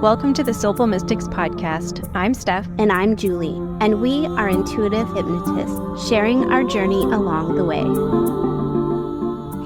Welcome to the Soulful Mystics podcast. I'm Steph. And I'm Julie, and we are intuitive hypnotists, sharing our journey along the way.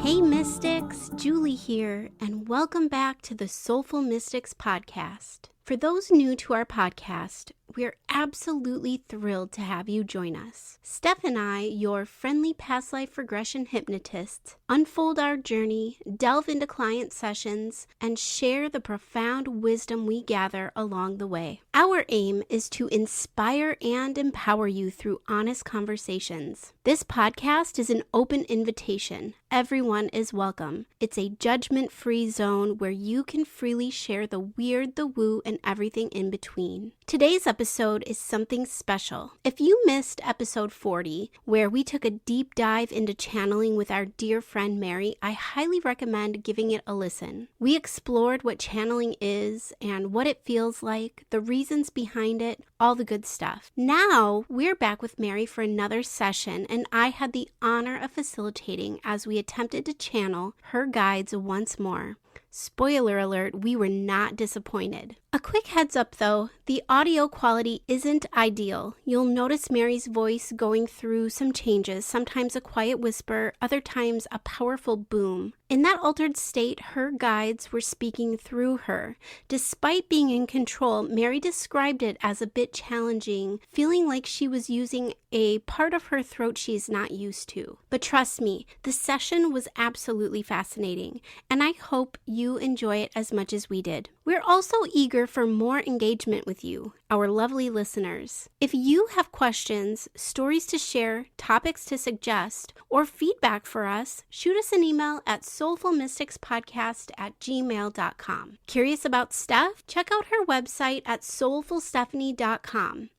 Hey Mystics, Julie here, and welcome back to the Soulful Mystics podcast. For those new to our podcast, we're absolutely thrilled to have you join us. Steph and I, your friendly past life regression hypnotists, unfold our journey, delve into client sessions, and share the profound wisdom we gather along the way. Our aim is to inspire and empower you through honest conversations. This podcast is an open invitation. Everyone is welcome. It's a judgment-free zone where you can freely share the weird, the woo, and everything in between. Today's episode is something special. If you missed episode 40, where we took a deep dive into channeling with our dear friend Mary, I highly recommend giving it a listen. We explored what channeling is and what it feels like, the reasons behind it, all the good stuff. Now, we're back with Mary for another session, and I had the honor of facilitating as we attempted to channel her guides once more. Spoiler alert, we were not disappointed. A quick heads up though, the audio quality isn't ideal. You'll notice Mary's voice going through some changes, sometimes a quiet whisper, other times a powerful boom. In that altered state, her guides were speaking through her. Despite being in control, Mary described it as a bit challenging, feeling like she was using a part of her throat she's not used to. But trust me, the session was absolutely fascinating, and I hope you enjoy it as much as we did. We're also eager for more engagement with you, our lovely listeners. If you have questions, stories to share, topics to suggest, or feedback for us, shoot us an email at soulfulmysticspodcast@gmail.com. Curious about Steph? Check out her website at soulfulstephanie.com.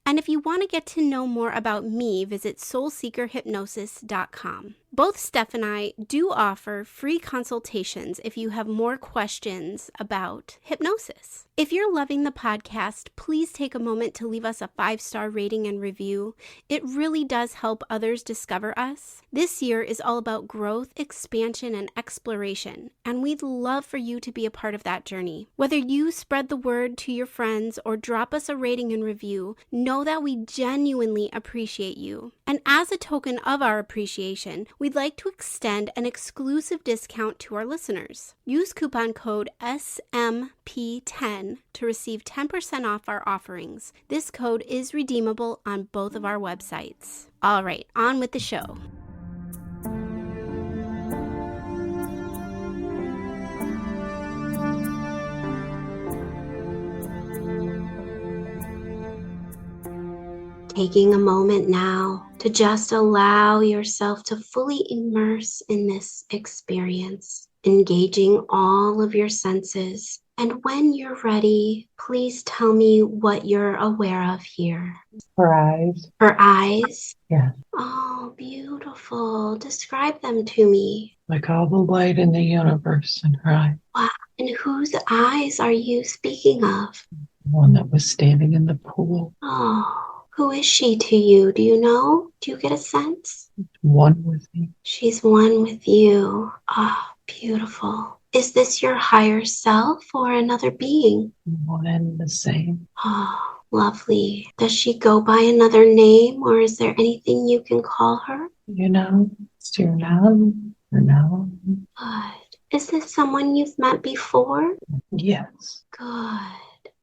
And if you want to get to know more about me, visit soulseekerhypnosis.com. Both Steph and I do offer free consultations if you have more questions about hypnosis. If you're loving the podcast, please take a moment to leave us a 5-star rating and review. It really does help others discover us. This year is all about growth, expansion, and exploration, and we'd love for you to be a part of that journey. Whether you spread the word to your friends or drop us a rating and review, know that we genuinely appreciate you. And as a token of our appreciation, we'd like to extend an exclusive discount to our listeners. Use coupon code SMP10 to receive 10% off our offerings. This code is redeemable on both of our websites. All right, on with the show. Taking a moment now to just allow yourself to fully immerse in this experience, engaging all of your senses. And when you're ready, please tell me what you're aware of here. Her eyes. Her eyes? Yeah. Oh, beautiful. Describe them to me. Like all the light in the universe in her eyes. Wow. And whose eyes are you speaking of? The one that was standing in the pool. Oh. Who is she to you? Do you know? Do you get a sense? One with me. She's one with you. Ah, beautiful. Is this your higher self or another being? One and the same. Oh, lovely. Does she go by another name, or is there anything you can call her? You know, it's your now. Her now. Good. Is this someone you've met before? Yes. Good.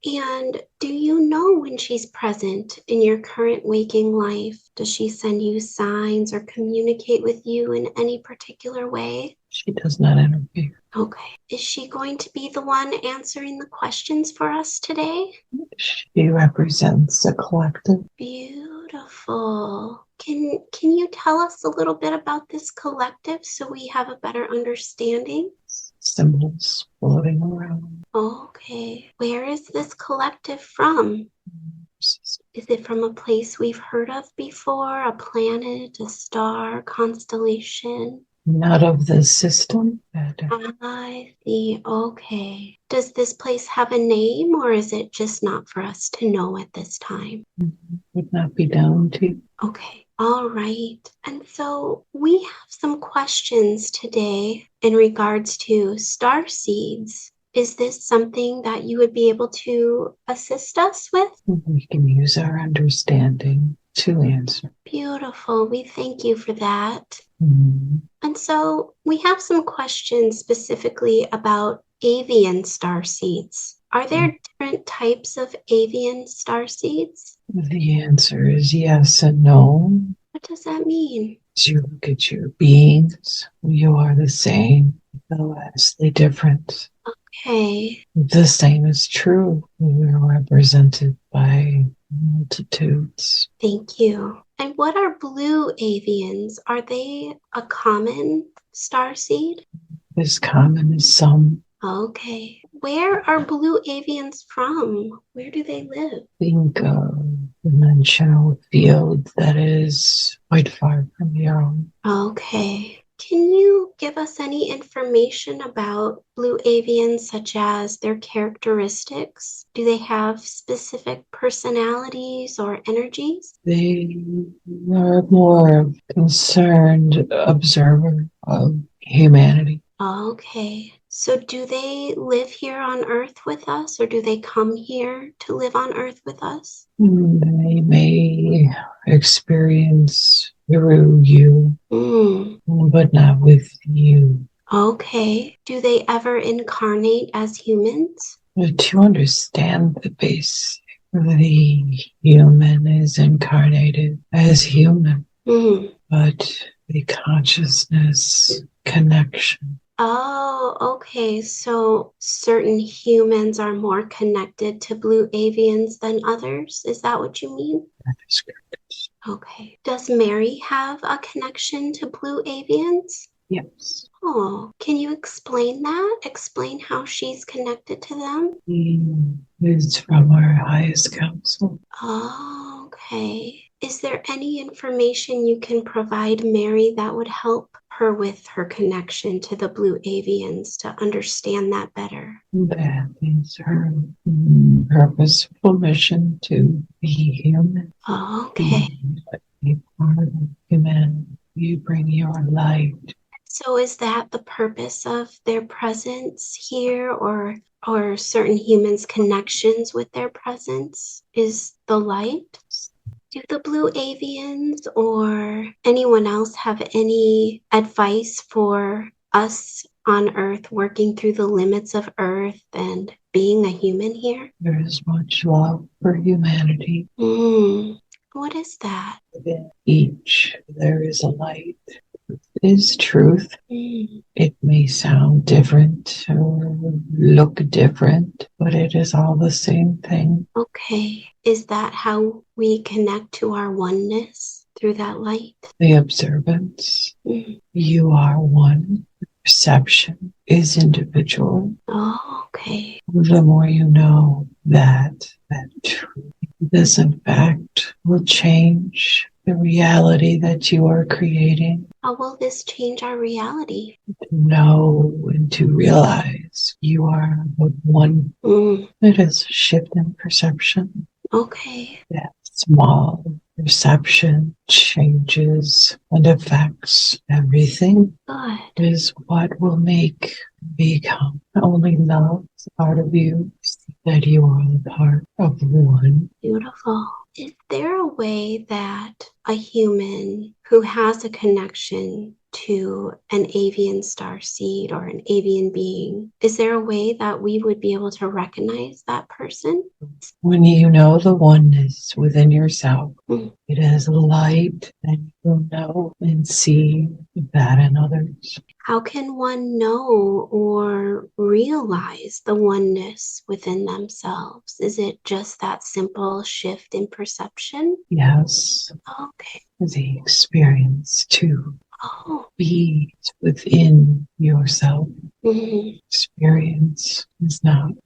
And do you know when she's present in your current waking life? Does she send you signs or communicate with you in any particular way? She does not interfere. Okay. Is she going to be the one answering the questions for us today? She represents a collective. Beautiful. Can you tell us a little bit about this collective so we have a better understanding? Symbols floating around. Okay. Where is this collective from? Is it from a place we've heard of before? A planet, a star, constellation? Not of the system. I see. Okay. Does this place have a name, or is it just not for us to know at this time? Would not be down to. Okay. All right. And so we have some questions today in regards to star seeds Is this something that you would be able to assist us with? We can use our understanding to answer. Beautiful. We thank you for that. Mhm. And so we have some questions specifically about avian starseeds. Are there different types of avian starseeds? The answer is yes and no. What does that mean? As you look at your beings, you are the same, though vastly different. Okay. The same is true. We are represented by multitudes. Thank you. And what are blue avians? Are they a common starseed? As common as some. Okay. Where are blue avians from? Where do they live? Think of a dimensional field that is quite far from your own. Okay. Can you give us any information about blue avians, such as their characteristics? Do they have specific personalities or energies? They are more concerned observer of humanity. Okay. So do they live here on Earth with us, or do they come here to live on Earth with us? They may experience through you, but not with you. Okay. Do they ever incarnate as humans? To understand the base, the human is incarnated as human, but the consciousness connection. Oh, okay. So certain humans are more connected to blue avians than others. Is that what you mean? That is correct. Okay. Does Mary have a connection to blue avians? Yes. Oh, can you explain that? Explain how she's connected to them? He is from our highest council. Oh, okay. Is there any information you can provide Mary that would help her with her connection to the blue avians to understand that better? That is her purposeful mission to be human. Oh, okay. Be part of humanity. You bring your light. So is that the purpose of their presence here, or certain humans' connections with their presence is the light? Do the blue avians or anyone else have any advice for us on Earth working through the limits of Earth and being a human here? There is much love for humanity. What is that? Within each, there is a light. It is truth. It may sound different or look different, but it is all the same thing. Okay. Is that how we connect to our oneness? Through that light? The observance. You are one. Perception is individual. Oh, okay. The more you know that truth, this in fact will change the reality that you are creating. How will this change our reality? To know and to realize you are but one. It is a shift in perception. Okay. That small perception changes and affects everything. Good. Is what will make become only love is part of you, that you are a part of one. Beautiful. Is there a way that a human who has a connection to an avian starseed or an avian being, is there a way that we would be able to recognize that person? When you know the oneness within yourself, it is light, and you will know and see that in others. How can one know or realize the oneness within themselves? Is it just that simple shift in perception? Yes. Okay. The experience to Oh. be within yourself. Experience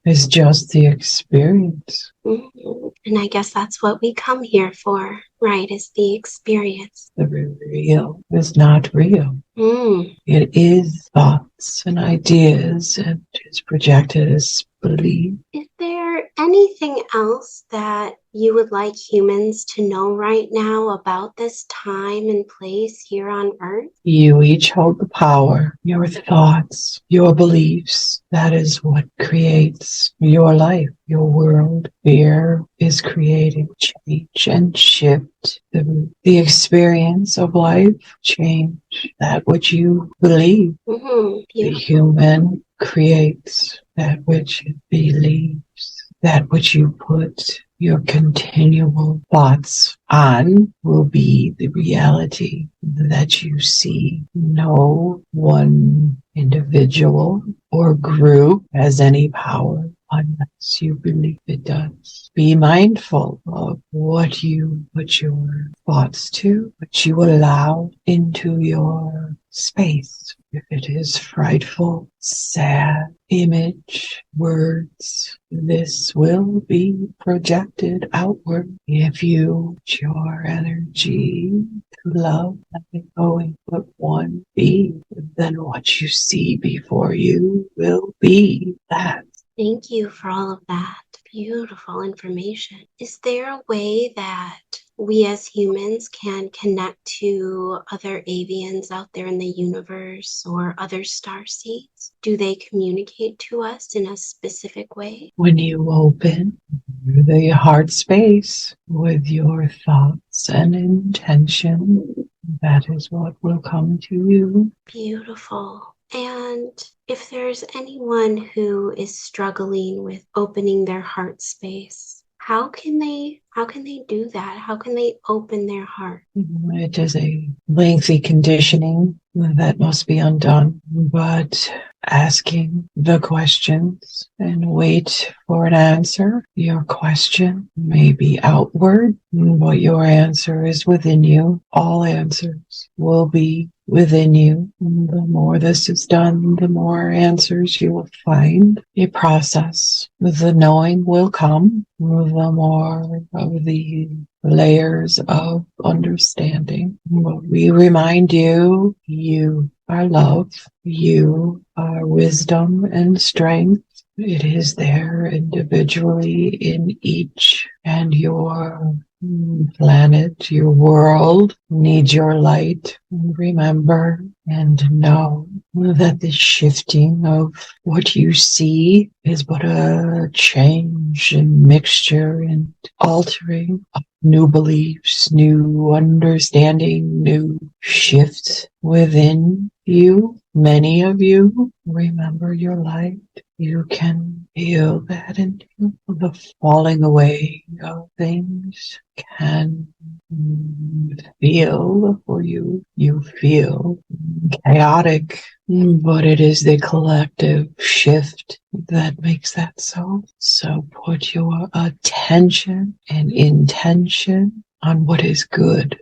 is just the experience. And I guess that's what we come here for, right? Is the experience. The real is not real. It is thoughts and ideas, and is projected as belief. Is there anything else that you would like humans to know right now about this time and place here on Earth? You each hold the power, your thoughts, your beliefs. That is what creates your life, your world. Fear is creating change and shift. The experience of life, change that which you believe. Mm-hmm. The human creates that which it believes. That which you put your continual thoughts on will be the reality that you see. No one individual or group has any power unless you believe it does. Be mindful of what you put your thoughts to, what you allow into your space. If it is frightful, sad, image, words, this will be projected outward. If you put your energy to love, nothing going but one be, then what you see before you will be that. Thank you for all of that beautiful information. Is there a way that we as humans can connect to other avians out there in the universe or other star seeds? Do they communicate to us in a specific way? When you open the heart space with your thoughts and intention, that is what will come to you. Beautiful. And if there's anyone who is struggling with opening their heart space, how can they do that? How can they open their heart? It is a lengthy conditioning that must be undone, but asking the questions and wait for an answer. Your question may be outward, but your answer is within you. All answers will be within you. The more this is done, the more answers you will find. A process. The knowing will come. The more of the layers of understanding. We remind you, you are love. You are wisdom and strength. It is there individually in each, and your planet, your world needs your light. Remember and know that the shifting of what you see is but a change and mixture and altering of new beliefs, new understanding, new shifts within you. Many of you remember your light. You can feel that, and the falling away of things can feel for you. You feel chaotic, but it is the collective shift that makes that so. So put your attention and intention on what is good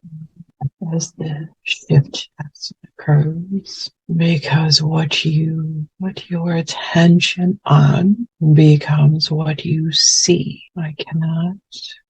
as the shift occurs, because what you put your attention on becomes what you see.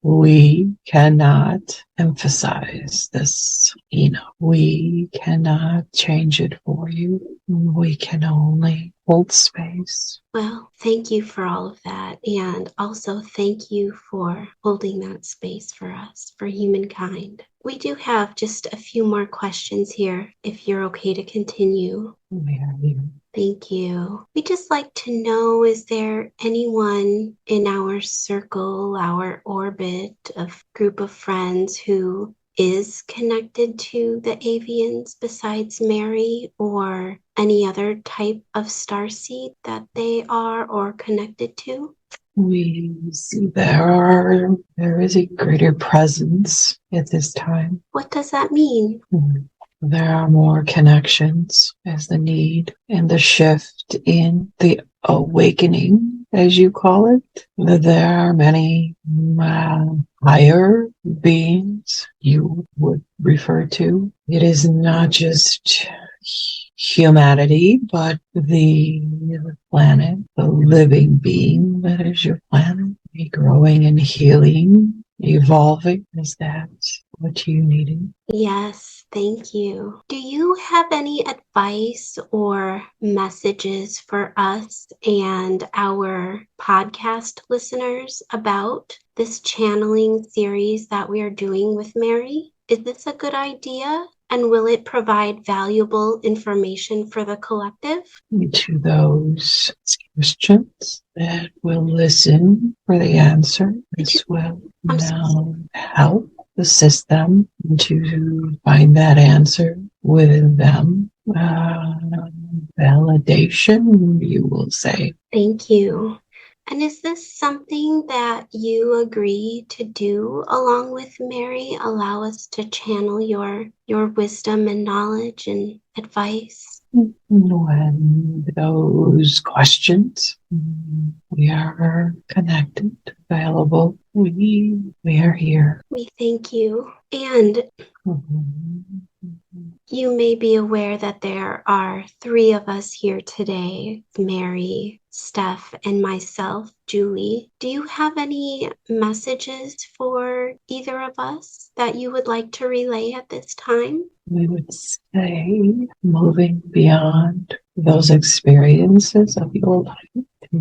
We cannot emphasize this enough. We cannot change it for you. We can only hold space. Well, thank you for all of that. And also thank you for holding that space for us, for humankind. We do have just a few more questions here, if you're okay to continue. We are here. Thank you. We'd just like to know, is there anyone in our circle, our orbit of group of friends who is connected to the avians besides Mary, or any other type of starseed that they are or connected to? We see there is a greater presence at this time. What does that mean? There are more connections as the need and the shift in the awakening, as you call it. There are many higher beings you would refer to. It is not just humanity, but the planet, the living being that is your planet, growing and healing, evolving, as that what you needed. Yes, thank you. Do you have any advice or messages for us and our podcast listeners about this channeling series that we are doing with Mary? Is this a good idea? And will it provide valuable information for the collective? To those Christians that will listen for the answer, this will now help assist them to find that answer within them. Validation, you will say. Thank you. And is this something that you agree to do along with Mary? Allow us to channel your wisdom and knowledge and advice? When those questions, we are connected, available. We are here. We thank you. And you may be aware that there are 3 of us here today, Mary, Steph, and myself, Julie. Do you have any messages for either of us that you would like to relay at this time? We would say, moving beyond those experiences of your life, to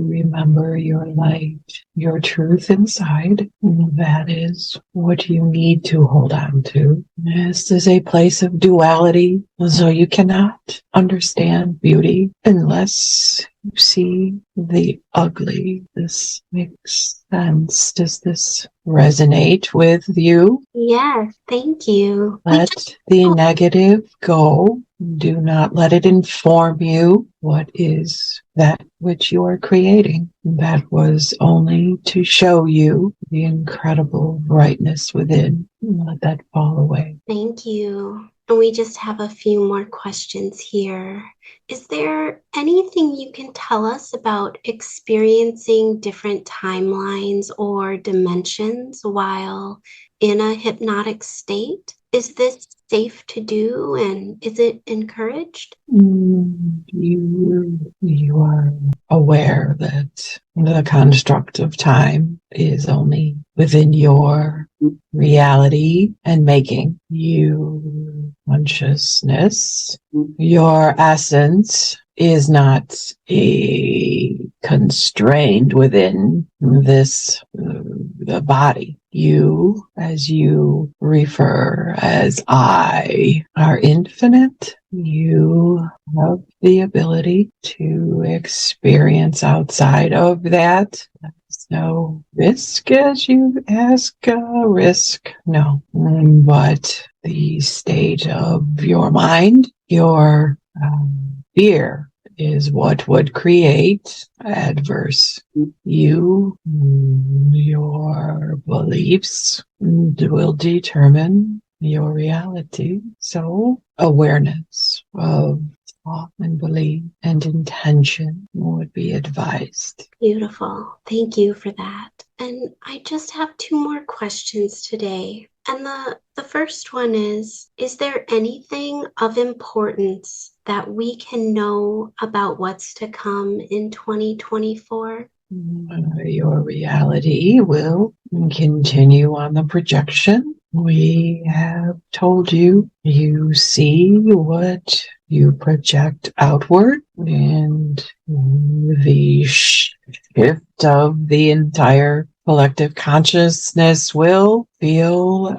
remember your light, your truth inside. That is what you need to hold on to. This is a place of duality, so you cannot understand beauty unless you see the ugly. This makes sense. Does this resonate with you? Yes, thank you. Let the negative go. Do not let it inform you. What is that which you are creating? That was only to show you the incredible brightness within. Let that fall away. Thank you. And we just have a few more questions here. Is there anything you can tell us about experiencing different timelines or dimensions while in a hypnotic state? Is this safe to do, and is it encouraged? You are aware that the construct of time is only within your reality and making. You consciousness, your essence is not constrained within this the body. You, as you refer as I, are infinite. You have the ability to experience outside of that. There's no risk, as you ask. Risk, no. But the state of your mind, your fear, is what would create adverse. Your beliefs will determine your reality. So awareness of thought and belief and intention would be advised. Beautiful. Thank you for that. And I just have 2 more questions today. And the first one is there anything of importance that we can know about what's to come in 2024? Your reality will continue on the projection. We have told you, you see what you project outward, and the shift of the entire collective consciousness will feel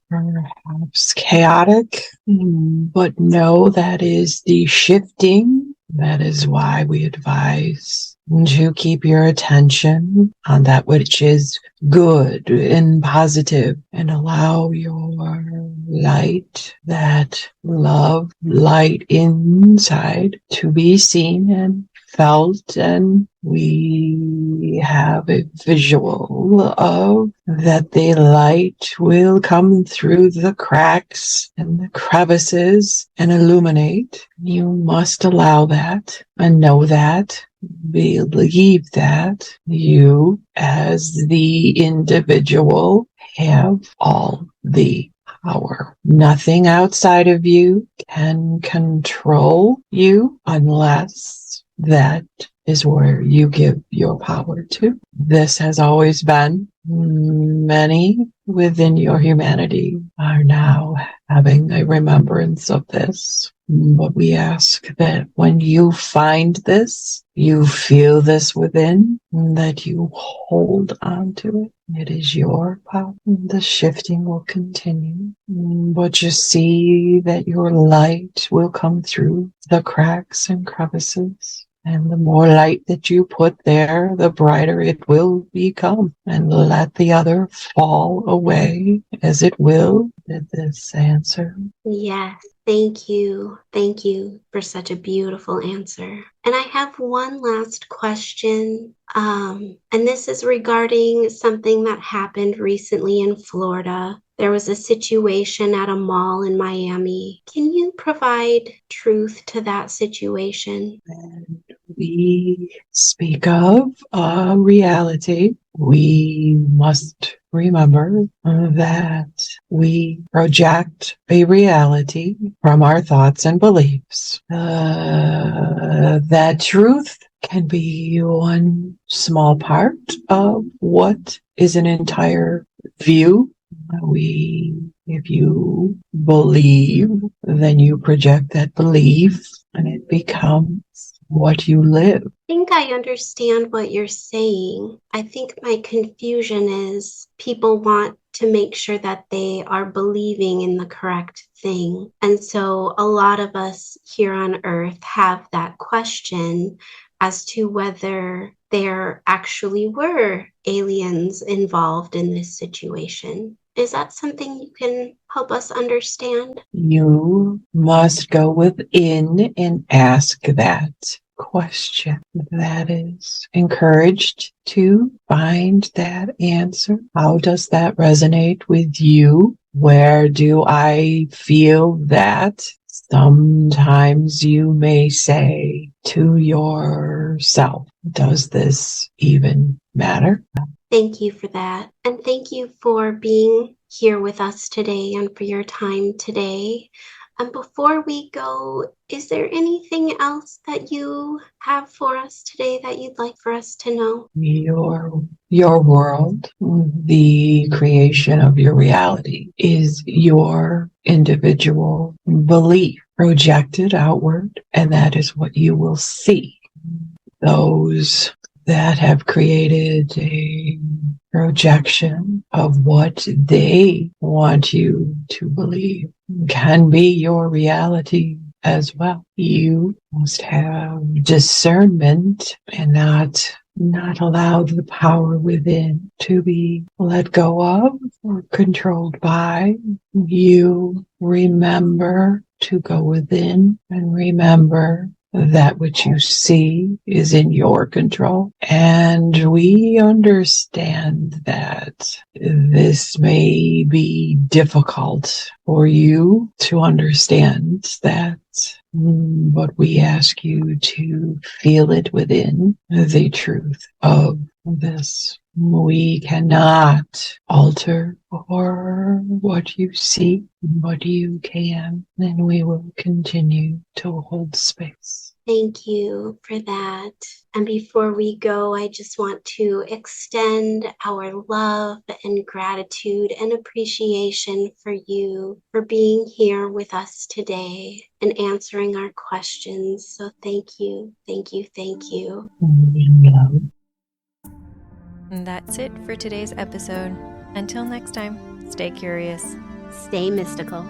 perhaps chaotic, but know that is the shifting. That is why we advise to keep your attention on that which is good and positive, and allow your light, that love light inside, to be seen and felt. And we have a visual of that the light will come through the cracks and the crevices and illuminate. You must allow that and know that. Believe that you, as the individual, have all the power. Nothing outside of you can control you unless that is where you give your power to. This has always been. Many within your humanity are now having a remembrance of this. But we ask that when you find this, you feel this within, that you hold on to it. It is your power. The shifting will continue, but you see that your light will come through the cracks and crevices. And the more light that you put there, the brighter it will become. And let the other fall away as it will. Did this answer? Yes. Thank you. Thank you for such a beautiful answer. And I have one last question. And this is regarding something that happened recently in Florida. There was a situation at a mall in Miami. Can you provide truth to that situation? And we speak of a reality. We must remember that we project a reality from our thoughts and beliefs. That truth can be one small part of what is an entire view. If you believe, then you project that belief and it becomes what you live. I think I understand what you're saying. I think my confusion is people want to make sure that they are believing in the correct thing. And so a lot of us here on Earth have that question as to whether there actually were aliens involved in this situation. Is that something you can help us understand? You must go within and ask that question. That is encouraged to find that answer. How does that resonate with you? Where do I feel that? Sometimes you may say to yourself, does this even matter? Thank you for that. And thank you for being here with us today and for your time today. And before we go, is there anything else that you have for us today that you'd like for us to know? Your world, the creation of your reality, is your individual belief projected outward, and that is what you will see. Those that have created a projection of what they want you to believe can be your reality as well. You must have discernment and not allow the power within to be let go of or controlled by. You remember to go within and remember that which you see is in your control. And we understand that this may be difficult for you to understand that, but we ask you to feel it within the truth of this. We cannot alter or what you see, but you can, and we will continue to hold space. Thank you for that. And before we go, I just want to extend our love and gratitude and appreciation for you for being here with us today and answering our questions. So thank you, thank you, thank you. And that's it for today's episode. Until next time, stay curious. Stay mystical.